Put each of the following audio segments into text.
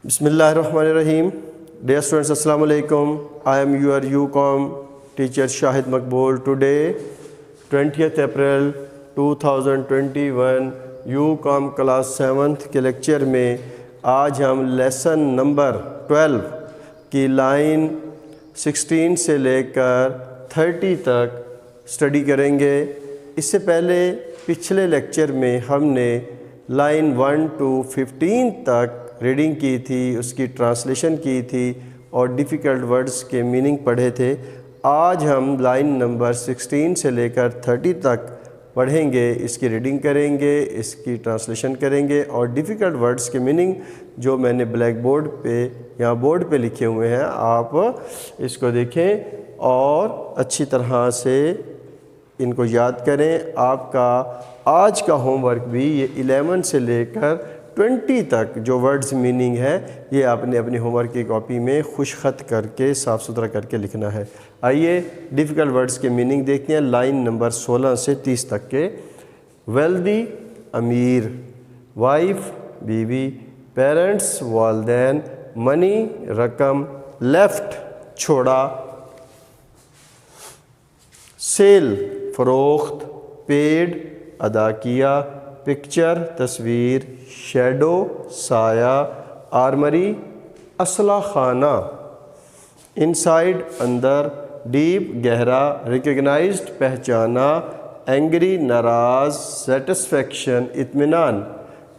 Bismillahirrahmanirrahim. Dear students, Assalamu alaikum. I am your UCOM teacher Shahid Maqbool. Today, 20th April 2021, UCOM class 7th के lecture में आज हम lesson number 12 की line 16 से लेकर 30 तक स्टडी करेंगे। इससे पहले पिछले लेक्चर में हमने लाइन 1 to 15 तक रीडिंग की थी, उसकी ट्रांसलेशन की थी और डिफ़िकल्ट वर्ड्स के मीनिंग पढ़े थे। आज हम लाइन नंबर 16 से लेकर 30 तक पढ़ेंगे, इसकी रीडिंग करेंगे, इसकी ट्रांसलेशन करेंगे और डिफ़िकल्ट वर्ड्स के मीनिंग जो मैंने ब्लैक बोर्ड पे यहाँ बोर्ड पे लिखे हुए हैं, आप इसको देखें और अच्छी तरह से इनको याद करें। आपका आज का होमवर्क भी ये 11 से लेकर 20 तक जो वर्ड्स मीनिंग है ये आपने अपनी होमवर्क की कॉपी में खुश ख़त करके साफ़ सुथरा करके लिखना है। आइए डिफ़िकल्ट वर्ड्स के मीनिंग देखते हैं लाइन नंबर 16 से 30 तक के। वेल्दी अमीर, वाइफ बीवी, पेरेंट्स वालदैन, मनी रकम, लेफ़्ट छोड़ा, सेल फ़रोख्त, पेड अदा किया, पिक्चर तस्वीर, शैडो साया, आर्मरी असला खाना, इनसाइड अंदर, डीप गहरा, रिकग्नाइज्ड पहचाना, एंग्री नाराज़, सेटिस्फेक्शन इत्मीनान,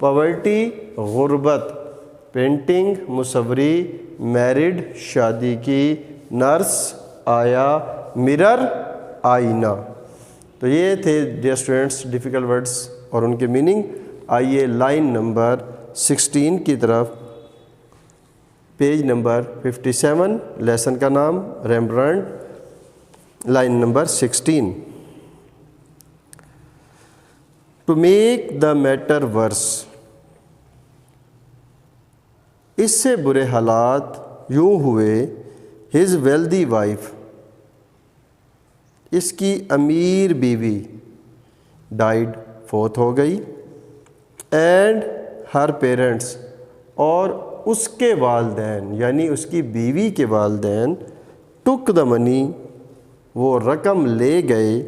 पॉवर्टी गुर्बत, पेंटिंग मुसव्वरी, मैरिड शादी की, नर्स आया, मिरर आईना। तो ये थे डियर स्टूडेंट्स डिफ़िकल्ट वर्ड्स और उनके मीनिंग। आइए लाइन नंबर 16 की तरफ, पेज नंबर 57, लेसन का नाम Rembrandt, line number 16। To make the matter worse, इससे बुरे हालात यूँ हुए, हिज वेल्दी वाइफ, इसकी अमीर बीवी, डाइड फोत हो गई, एंड हर पेरेंट्स और उसके वालदैन यानी उसकी बीवी के वालदैन, टुक द मनी वो रकम ले गए,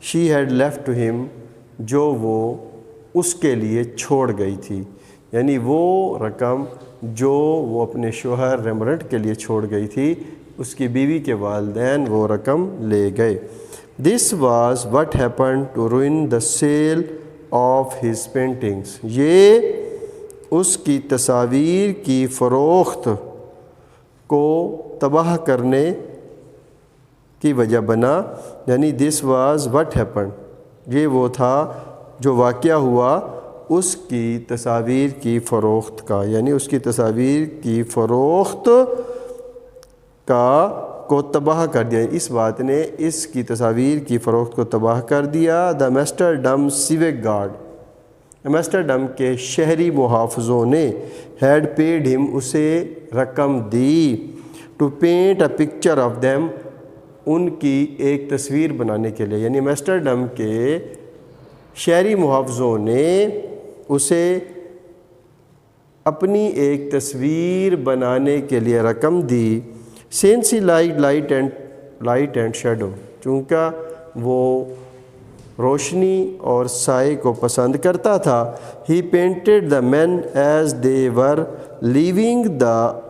she had left to him जो वो उसके लिए छोड़ गई थी, यानी वो रकम जो वो अपने शोहर रेम्ब्रांड के लिए छोड़ गई थी, उसकी बीवी के वालदैन वो रकम ले गए। This was what happened to ruin the sale of his paintings, ये उसकी तस्वीर की फ़रोख्त को तबाह करने की वजह बना, यानी दिस वाज व्हाट हैपेंड, ये वो था जो वाक़या हुआ उसकी तस्वीर की फ़रोख्त का, यानी उसकी तस्वीर की फ़रोख्त का को तबाह कर दिया। इस बात ने इसकी तस्वीर की फ़रोख्त को तबाह कर दिया। The Amsterdam civic guard, Amsterdam के शहरी मुहाफ़िज़ों ने, हैड पेड हिम उसे रकम दी, to paint a picture of them उनकी एक तस्वीर बनाने के लिए, यानी एम्स्टर्डम के शहरी मुहाफ़िज़ों ने उसे अपनी एक तस्वीर बनाने के लिए रकम दी। सेंसी लाइट एंड शेडो, चूँकि वो रोशनी और साए को पसंद करता था। He painted the man as they were leaving the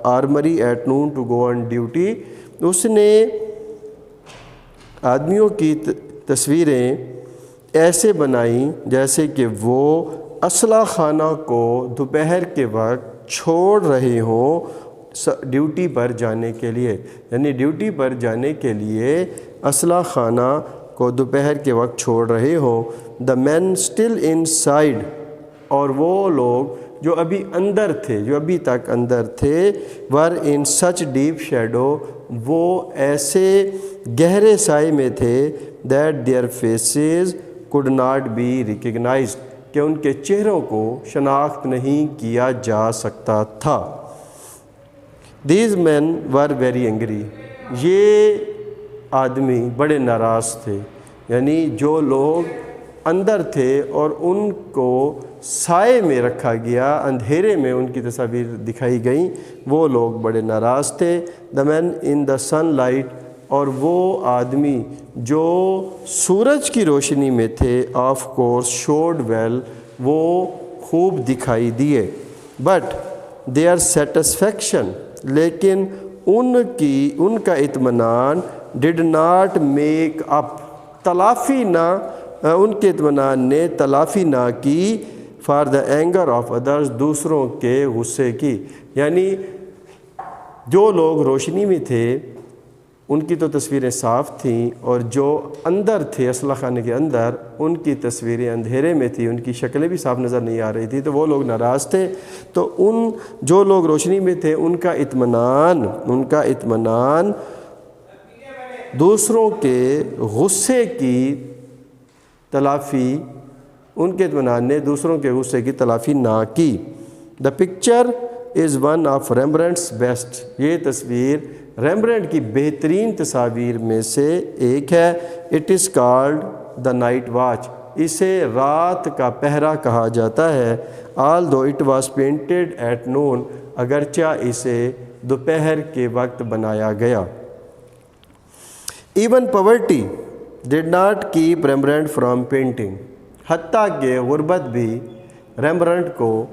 armoury at noon to go on duty, उसने आदमियों की तस्वीरें ऐसे बनाई जैसे कि वो असला खाना को दोपहर के वक्त छोड़ रहे हों ड्यूटी पर जाने के लिए, यानी ड्यूटी पर जाने के लिए असला खाना को दोपहर के वक्त छोड़ रहे हो। द मैन स्टिल इनसाइड, और वो लोग जो अभी अंदर थे, जो अभी तक अंदर थे, वर इन सच डीप शैडो, वो ऐसे गहरे साए में थे, that their faces could not be recognised, कि उनके चेहरों को शनाख्त नहीं किया जा सकता था। These men were very angry, ये आदमी बड़े नाराज़ थे, यानी जो लोग अंदर थे और उनको سائے میں رکھا گیا، اندھیرے میں ان کی تصاویر دکھائی گئیں، وہ لوگ بڑے ناراض تھے۔ دا مین ان دا سن لائٹ، اور وہ آدمی جو سورج کی روشنی میں تھے، آف کورس شوڈ ویل، وہ خوب دکھائی دیے، بٹ دیئر سیٹسفیکشن، لیکن ان کا اطمینان ڈڈ ناٹ میک اپ، تلافی نہ، ان کے اطمینان نے تلافی نہ کی، for the anger of others, دوسروں کے غصے کی۔ یعنی جو لوگ روشنی میں تھے ان کی تو تصویریں صاف تھیں، اور جو اندر تھے اسلحہ خانے کے اندر، ان کی تصویریں اندھیرے میں تھیں، ان کی شکلیں بھی صاف نظر نہیں آ رہی تھی، تو وہ لوگ ناراض تھے۔ تو جو لوگ روشنی میں تھے ان کا اطمینان دوسروں کے غصے کی تلافی، ان کے اطمینان نے دوسروں کے غصے کی تلافی نہ کی۔ The picture is one of Rembrandt's best, یہ تصویر ریمبرنٹ کی بہترین تصاویر میں سے ایک ہے۔ It is called the night watch, اسے رات کا پہرا کہا جاتا ہے۔ Although it was painted at noon, اگرچہ اسے دوپہر کے وقت بنایا گیا۔ Even poverty did not keep Rembrandt from painting, حتیٰ کہ غربت بھی ریمبرنٹ کو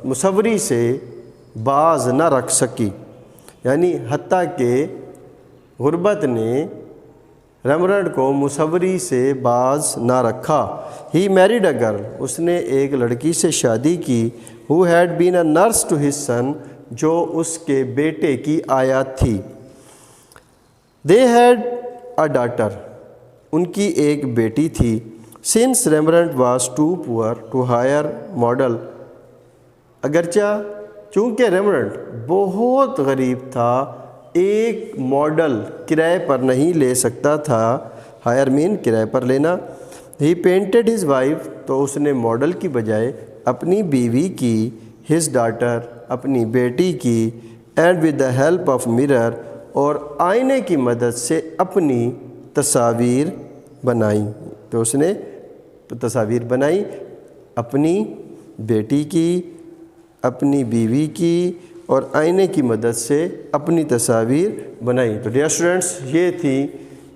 مصوری سے باز نہ رکھ سکی، یعنی حتیٰ کہ غربت نے ریمبرنٹ کو مصوری سے باز نہ رکھا۔ ہی میریڈ اے گرل، اس نے ایک لڑکی سے شادی کی، who had been a nurse to his son, جو اس کے بیٹے کی آیا تھی۔ دے ہیڈ اے ڈاٹر، ان کی ایک بیٹی تھی۔ سنس ریمبرنٹ واز ٹو پور ٹو ہائر ماڈل، اگرچہ چونکہ ریمبرنٹ بہت غریب تھا، ایک ماڈل کرائے پر نہیں لے سکتا تھا، ہائر مین کرائے پر لینا۔ ہی پینٹڈ ہز وائف، تو اس نے ماڈل کی بجائے اپنی بیوی کی، ہز ڈاٹر، اپنی بیٹی کی، and with the help of mirror, اور آئینے کی مدد سے اپنی تصاویر بنائیں۔ تو اس نے تصاویر بنائی اپنی بیٹی کی، اپنی بیوی کی، اور آئینے کی مدد سے اپنی تصاویر بنائی۔ تو ڈیئر اسٹوڈنٹس، یہ تھی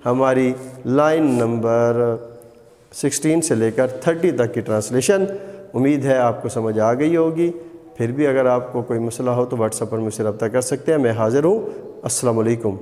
ہماری لائن نمبر 16 سے لے کر 30 تک کی ٹرانسلیشن۔ امید ہے آپ کو سمجھ آ گئی ہوگی۔ پھر بھی اگر آپ کو کوئی مسئلہ ہو تو واٹس ایپ پر مجھ سے رابطہ کر سکتے ہیں، میں حاضر ہوں۔ السلام علیکم۔